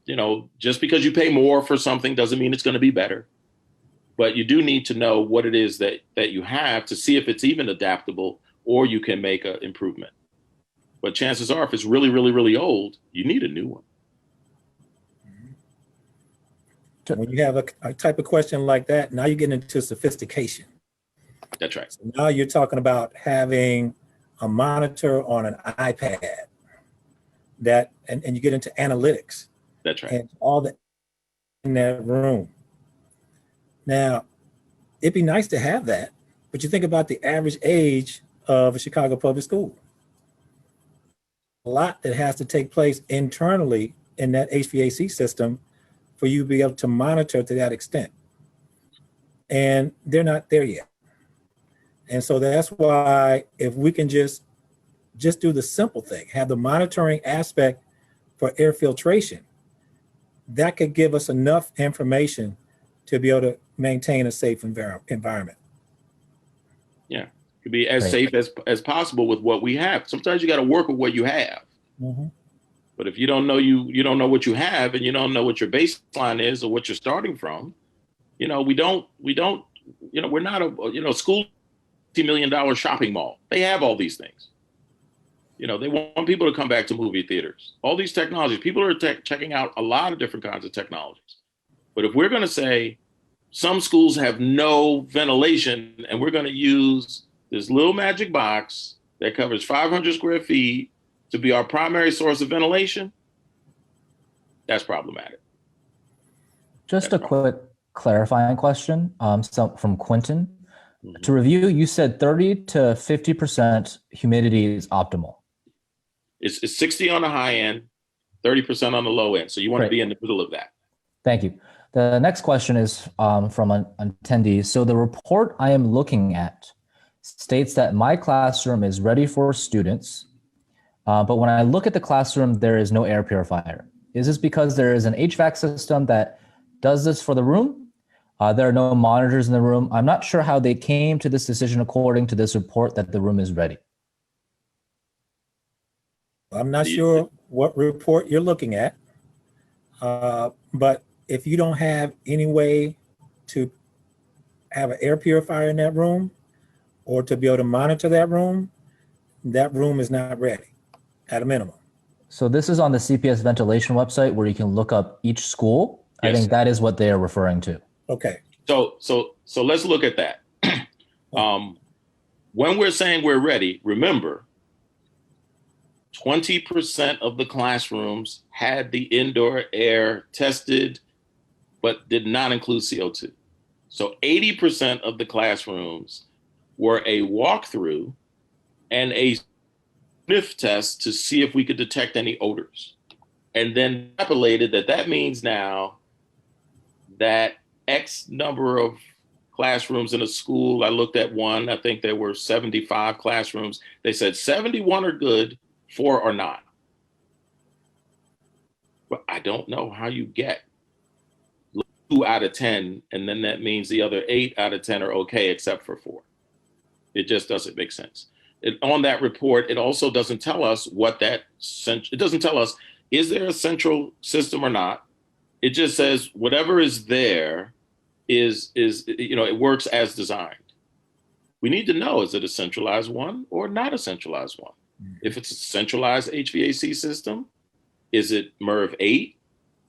just because you pay more for something doesn't mean it's going to be better. But you do need to know what it is that you have to see if it's even adaptable, or you can make an improvement. But chances are, if it's really, really, really old, you need a new one. When you have a type of question like that, now you get into sophistication. That's right. So now you're talking about having a monitor on an iPad and you get into analytics. That's right. And all that in that room. Now, it'd be nice to have that, but you think about the average age of a Chicago public school. A lot that has to take place internally in that HVAC system for you to be able to monitor to that extent. And they're not there yet. And so that's why if we can just do the simple thing, have the monitoring aspect for air filtration, that could give us enough information to be able to maintain a safe environment. Yeah, it could be as safe as possible with what we have. Sometimes you got to work with what you have. Mm-hmm. But if you don't know what you have, and you don't know what your baseline is or what you're starting from, we're not a school $50 million shopping mall. They have all these things. They want people to come back to movie theaters. All these technologies, people are checking out a lot of different kinds of technologies. But if we're going to say some schools have no ventilation, and we're going to use this little magic box that covers 500 square feet to be our primary source of ventilation, that's problematic. Just a quick clarifying question from Quentin. Mm-hmm. To review, you said 30 to 50% humidity is optimal. It's 60 on the high end, 30% on the low end. So you want to be in the middle of that. Thank you. The next question is from an attendee. So the report I am looking at states that my classroom is ready for students, but when I look at the classroom, there is no air purifier. Is this because there is an HVAC system that does this for the room? There are no monitors in the room. I'm not sure how they came to this decision according to this report that the room is ready. I'm not sure what report you're looking at, but if you don't have any way to have an air purifier in that room or to be able to monitor that room is not ready at a minimum. So this is on the CPS ventilation website where you can look up each school. Yes. I think that is what they are referring to. Okay. So let's look at that. When we're saying we're ready, remember, 20% of the classrooms had the indoor air tested, but did not include CO2. So 80% of the classrooms were a walkthrough and a sniff test to see if we could detect any odors. And then extrapolated that means now that X number of classrooms in a school, I looked at one, I think there were 75 classrooms. They said 71 are good, 4 are not. But I don't know how you get 2 out of 10, and then that means the other 8 out of 10 are okay, except for 4. It just doesn't make sense. On that report, it also doesn't tell us it doesn't tell us, is there a central system or not? It just says whatever is there is it works as designed. We need to know, is it a centralized one or not a centralized one? Mm-hmm. If it's a centralized HVAC system, is it MERV 8,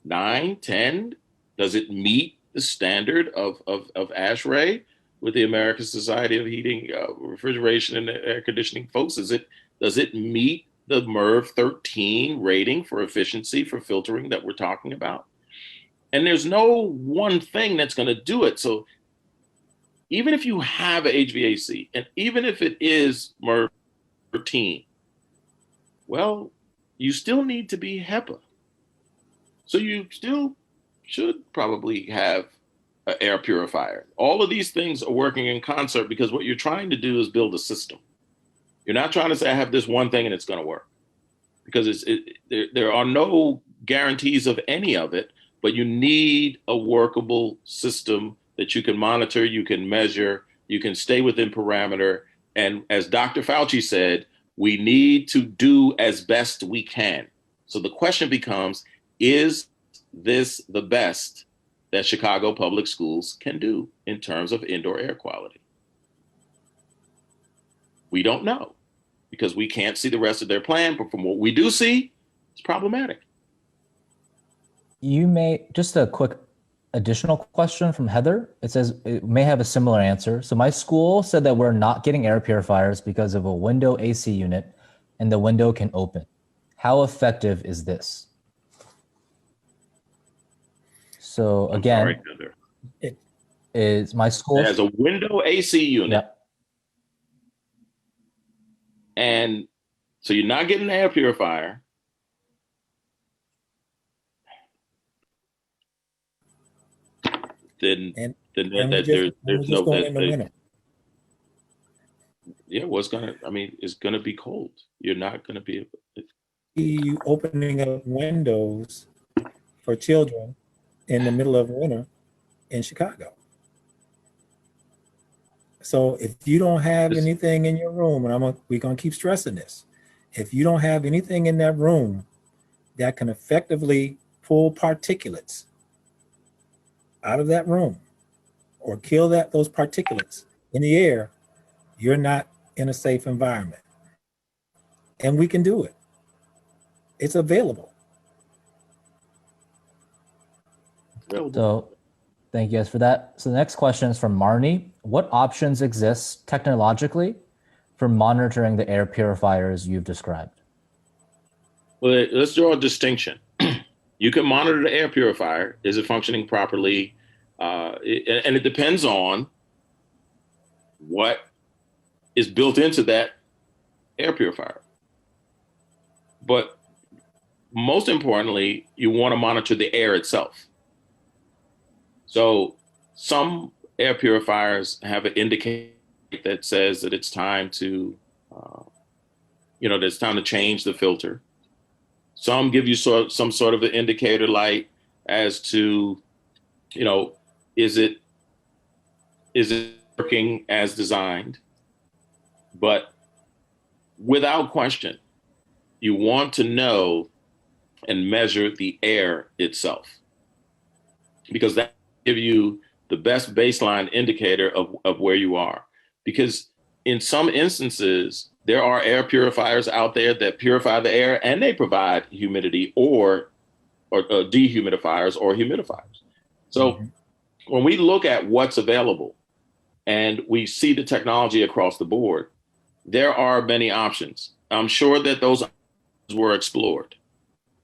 9, 10? Does it meet the standard of ASHRAE with the American Society of Heating, Refrigeration, and Air Conditioning folks? Does it meet the MERV 13 rating for efficiency for filtering that we're talking about? And there's no one thing that's going to do it. So even if you have a HVAC, and even if it is MERV 13, well, you still need to be HEPA. So you still should probably have an air purifier. All of these things are working in concert because what you're trying to do is build a system. You're not trying to say, I have this one thing and it's going to work, because there are no guarantees of any of it, but you need a workable system that you can monitor, you can measure, you can stay within parameter. And as Dr. Fauci said, we need to do as best we can. So the question becomes, is this the best that Chicago Public Schools can do in terms of indoor air quality? We don't know, because we can't see the rest of their plan, but from what we do see, it's problematic. Just a quick additional question from Heather. It says it may have a similar answer. So my school said that we're not getting air purifiers because of a window AC unit and the window can open. How effective is this? So again, it is my school. It has a window AC unit. Yep. And so you're not getting an air purifier. Then there's no. Yeah, it's gonna be cold. You're not gonna be able. You opening up windows for children in the middle of winter in Chicago. So if you don't have anything in your room, and we're gonna keep stressing this, if you don't have anything in that room that can effectively pull particulates out of that room or kill those particulates in the air, you're not in a safe environment. And we can do it. It's available. So thank you guys for that. So the next question is from Marnie. What options exist technologically for monitoring the air purifiers you've described? Well, let's draw a distinction. You can monitor the air purifier. Is it functioning properly? And it depends on what is built into that air purifier. But most importantly, you want to monitor the air itself. So some air purifiers have an indicator that says that it's time to, that it's time to change the filter. Some give you some sort of an indicator light as to, is it working as designed? But without question, you want to know and measure the air itself, because that will give you the best baseline indicator of where you are. Because in some instances, there are air purifiers out there that purify the air and they provide humidity or dehumidifiers or humidifiers. So when we look at what's available, and we see the technology across the board, there are many options. I'm sure that those were explored.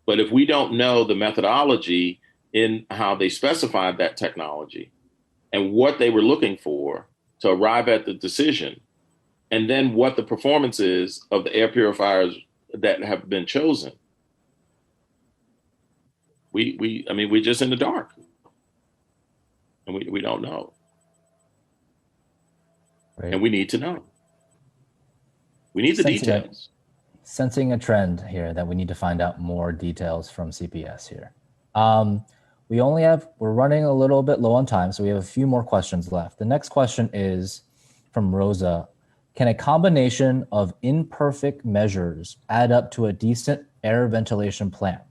But if we don't know the methodology in how they specified that technology and what they were looking for to arrive at the decision, and then what the performance is of the air purifiers that have been chosen, we're just in the dark, and we don't know. Right. And we need to know. We need the details. Sensing a trend here that we need to find out more details from CPS here. We're running a little bit low on time, so we have a few more questions left. The next question is from Rosa. Can a combination of imperfect measures add up to a decent air ventilation plan?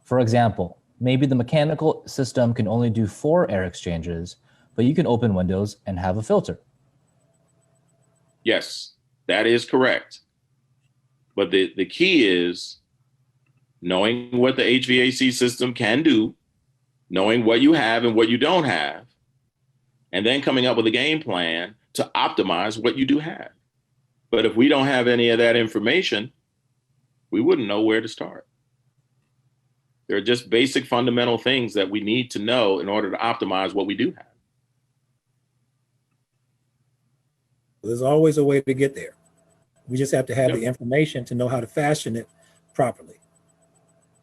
For example, maybe the mechanical system can only do 4 air exchanges, but you can open windows and have a filter. Yes, that is correct. But the key is knowing what the HVAC system can do, knowing what you have and what you don't have, and then coming up with a game plan to optimize what you do have. But if we don't have any of that information, we wouldn't know where to start. There are just basic fundamental things that we need to know in order to optimize what we do have. There's always a way to get there. We just have to have the information to know how to fashion it properly.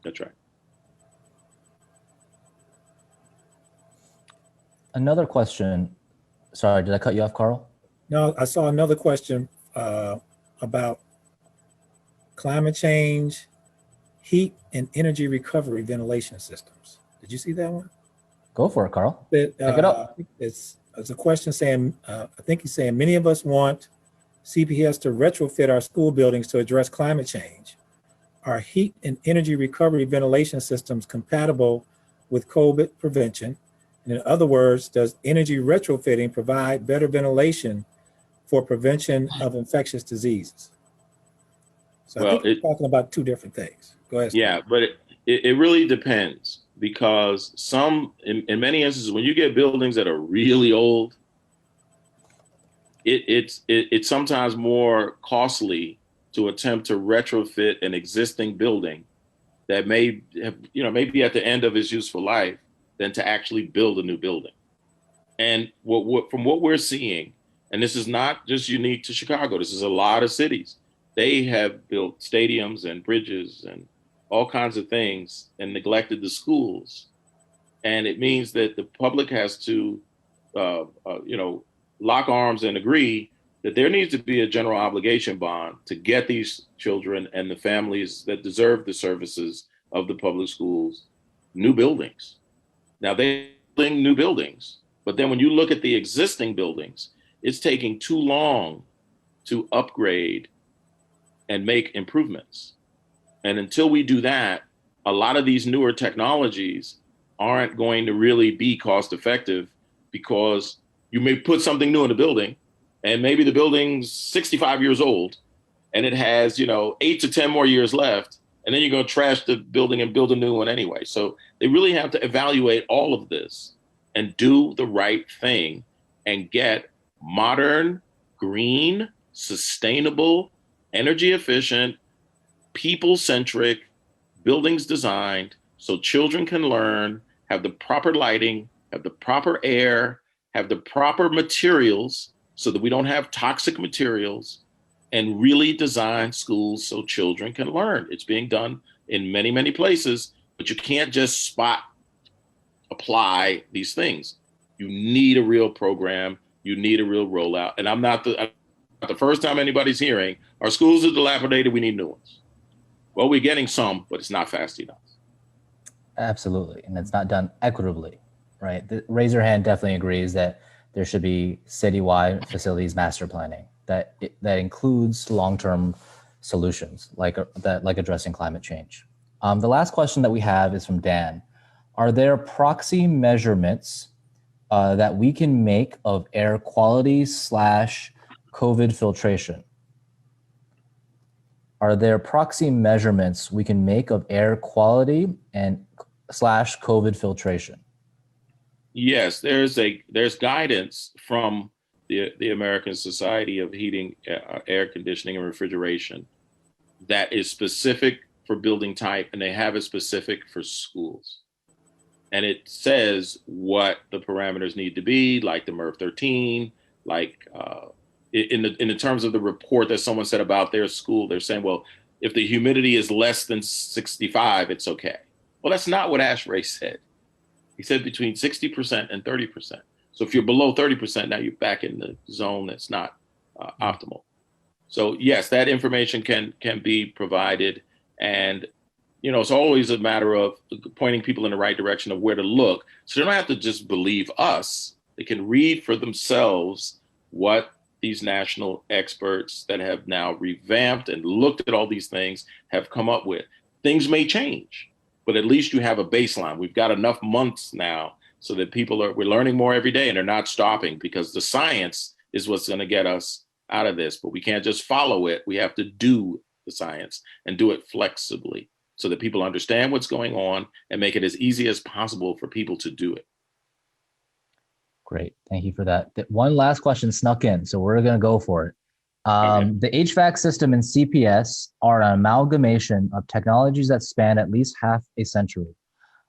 That's right. Another question. Sorry, did I cut you off, Carl? No, I saw another question about climate change, heat, and energy recovery ventilation systems. Did you see that one? Go for it, Carl. Pick it up. It's a question saying, I think he's saying, many of us want CPS to retrofit our school buildings to address climate change. Are heat and energy recovery ventilation systems compatible with Cobit prevention? And in other words, does energy retrofitting provide better ventilation for prevention of infectious diseases? So I think we're talking about 2 different things. Go ahead. Yeah, but it really depends, because in many instances, when you get buildings that are really old, it's sometimes more costly to attempt to retrofit an existing building that may have, maybe at the end of its useful life, than to actually build a new building. And from what we're seeing, and this is not just unique to Chicago, this is a lot of cities, they have built stadiums and bridges and all kinds of things and neglected the schools. And it means that the public has to, lock arms and agree that there needs to be a general obligation bond to get these children and the families that deserve the services of the public schools new buildings. Now they're building new buildings, but then when you look at the existing buildings, it's taking too long to upgrade and make improvements. And until we do that, a lot of these newer technologies aren't going to really be cost effective, because you may put something new in a building and maybe the building's 65 years old and it has, 8 to 10 more years left. And then you're going to trash the building and build a new one anyway. So they really have to evaluate all of this and do the right thing and get modern, green, sustainable, energy efficient, people-centric buildings designed so children can learn, have the proper lighting, have the proper air, have the proper materials so that we don't have toxic materials, and really design schools so children can learn. It's being done in many, many places, but you can't just apply these things. You need a real program. You need a real rollout. And I'm not the first time anybody's hearing, our schools are dilapidated, we need new ones. Well, we're getting some, but it's not fast enough. Absolutely, and it's not done equitably, right? Raise Your Hand definitely agrees that there should be citywide facilities master planning that includes long-term solutions like addressing climate change. The last question that we have is from Dan. Are there proxy measurements that we can make of air quality / COVID filtration? Are there proxy measurements we can make of air quality and / COVID filtration? Yes, there's guidance from the American Society of Heating, Air Conditioning and Refrigeration that is specific for building type, and they have it specific for schools. And it says what the parameters need to be, like the MERV 13, like in the terms of the report that someone said about their school, they're saying, well, if the humidity is less than 65, it's okay. Well, that's not what ASHRAE said. He said between 60% and 30%. So if you're below 30%, now you're back in the zone that's not optimal. So yes, that information can be provided. And, you know, it's always a matter of pointing people in the right direction of where to look. So they don't have to just believe us. They can read for themselves what these national experts that have now revamped and looked at all these things have come up with. Things may change, but at least you have a baseline. We've got enough months now so that we're learning more every day and they're not stopping, because the science is what's going to get us out of this. But we can't just follow it. We have to do the science and do it flexibly so that people understand what's going on and make it as easy as possible for people to do it. Great, thank you for that. One last question snuck in, so we're going to go for it. Okay. The HVAC system and CPS are an amalgamation of technologies that span at least half a century.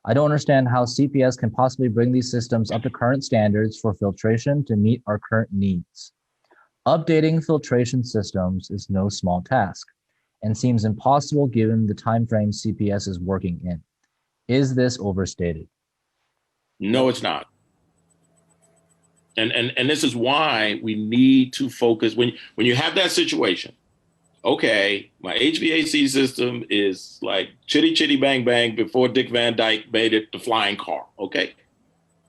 I don't understand how CPS can possibly bring these systems up to current standards for filtration to meet our current needs. Updating filtration systems is no small task and seems impossible given the timeframe CPS is working in. Is this overstated? No, it's not. And this is why we need to focus when you have that situation. Okay, my HVAC system is like chitty chitty bang bang before Dick Van Dyke made it the flying car. Okay,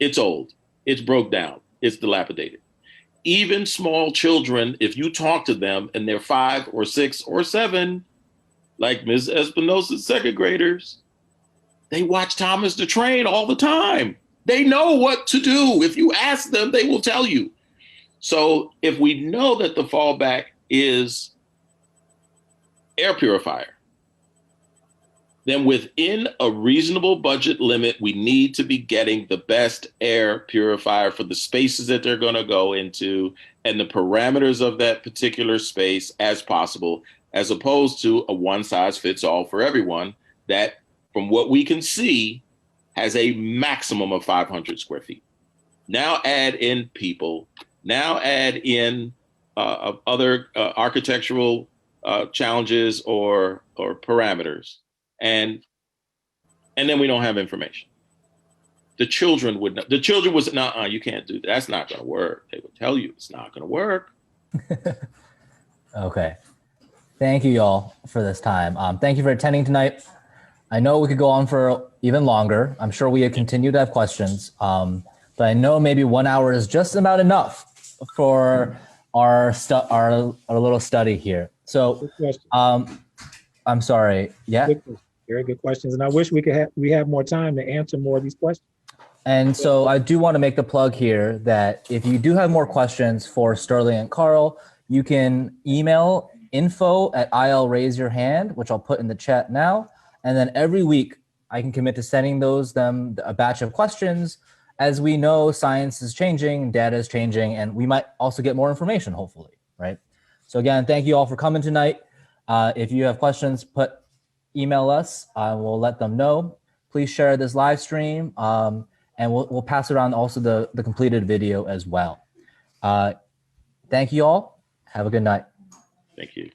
it's old, it's broke down, it's dilapidated. Even small children, if you talk to them and they're 5 or 6 or 7, like Ms. Espinosa's second graders, they watch Thomas the Train all the time. They know what to do. If you ask them, they will tell you. So if we know that the fallback is air purifier, then within a reasonable budget limit, we need to be getting the best air purifier for the spaces that they're going to go into and the parameters of that particular space as possible, as opposed to a one size fits all for everyone that, from what we can see, has a maximum of 500 square feet. Now add in people, now add in other architectural challenges or parameters, and then we don't have information. The children would know. The children was, nah, you can't do that. That's not going to work. They would tell you it's not going to work. Okay. Thank you all for this time. Thank you for attending tonight. I know we could go on for even longer. I'm sure we continue to have questions, but I know maybe 1 hour is just about enough for our little study here. So, I'm sorry. Yeah. Very good questions, and I wish we have more time to answer more of these questions. And so I do want to make the plug here that if you do have more questions for Sterling and Carl, you can email info@IL Raise Your Hand, which I'll put in the chat now. And then every week I can commit to sending them a batch of questions. As we know, science is changing, data is changing, and we might also get more information, hopefully, right? So again, thank you all for coming tonight. If you have questions, email us. We'll let them know. Please share this live stream, and we'll pass around also the completed video as well. Thank you all. Have a good night. Thank you.